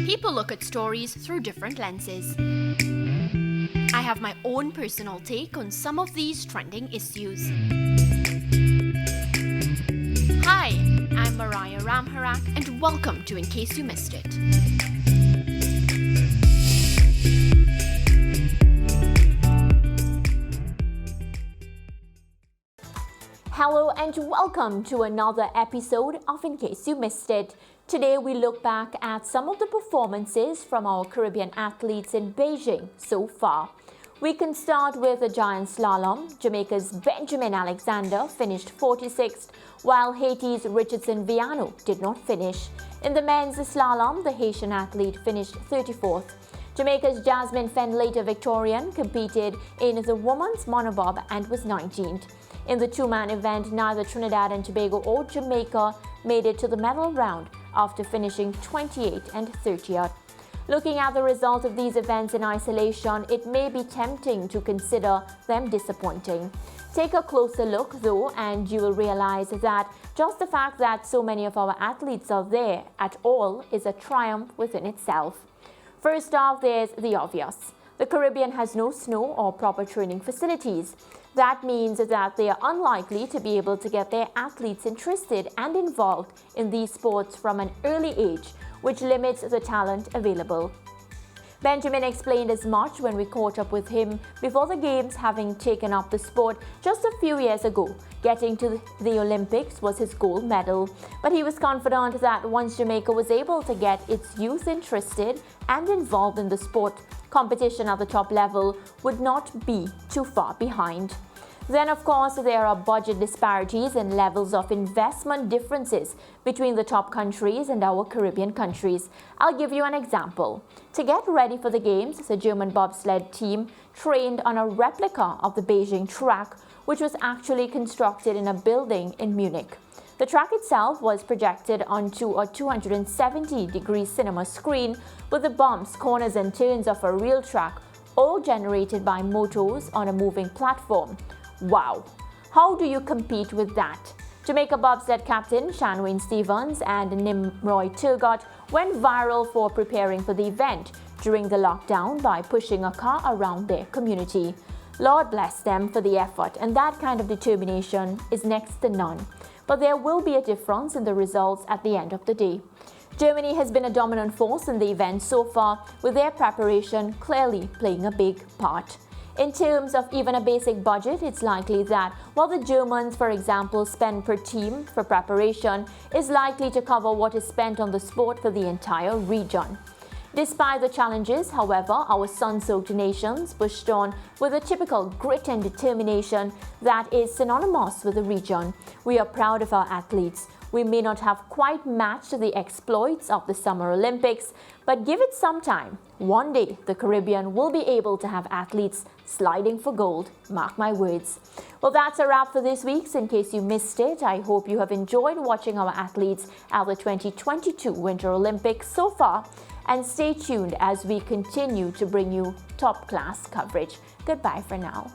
People look at stories through different lenses. I have my own personal take on some of these trending issues. Hi, I'm Mariah Ramharack and welcome to In Case You Missed It. Hello and welcome to another episode of In Case You Missed It. Today we look back at some of the performances from our Caribbean athletes in Beijing so far. We can start with the giant slalom. Jamaica's Benjamin Alexander finished 46th, while Haiti's Richardson Viano did not finish. In the men's slalom, the Haitian athlete finished 34th. Jamaica's Jasmine Fenlater Victorian competed in the women's monobob and was 19th. In the two-man event, neither Trinidad and Tobago or Jamaica made it to the medal round after finishing 28th and 30th. Looking at the result of these events in isolation, it may be tempting to consider them disappointing. Take a closer look, though, and you will realize that just the fact that so many of our athletes are there at all is a triumph within itself. First off, there's the obvious. The Caribbean has no snow or proper training facilities. That means that they are unlikely to be able to get their athletes interested and involved in these sports from an early age, which limits the talent available. Benjamin explained as much when we caught up with him before the Games, having taken up the sport just a few years ago. Getting to the Olympics was his gold medal, but he was confident that once Jamaica was able to get its youth interested and involved in the sport, competition at the top level would not be too far behind. Then, of course, there are budget disparities and levels of investment differences between the top countries and our Caribbean countries. I'll give you an example. To get ready for the Games, the German bobsled team trained on a replica of the Beijing track, which was actually constructed in a building in Munich. The track itself was projected onto a 270-degree cinema screen with the bumps, corners and turns of a real track, all generated by motors on a moving platform. Wow! How do you compete with that? Jamaica bobsled captain Shanwayne Stevens and Nimroy Turgot went viral for preparing for the event during the lockdown by pushing a car around their community. Lord bless them for the effort, and that kind of determination is next to none. But there will be a difference in the results at the end of the day. Germany has been a dominant force in the event so far, with their preparation clearly playing a big part. In terms of even a basic budget, it's likely that what the Germans, for example, spend per team for preparation is likely to cover what is spent on the sport for the entire region. Despite the challenges, however, our sun-soaked nations pushed on with a typical grit and determination that is synonymous with the region. We are proud of our athletes. We may not have quite matched the exploits of the Summer Olympics, but give it some time. One day, the Caribbean will be able to have athletes sliding for gold. Mark my words. Well, that's a wrap for this week's In Case You Missed It. I hope you have enjoyed watching our athletes at the 2022 Winter Olympics so far. And stay tuned as we continue to bring you top-class coverage. Goodbye for now.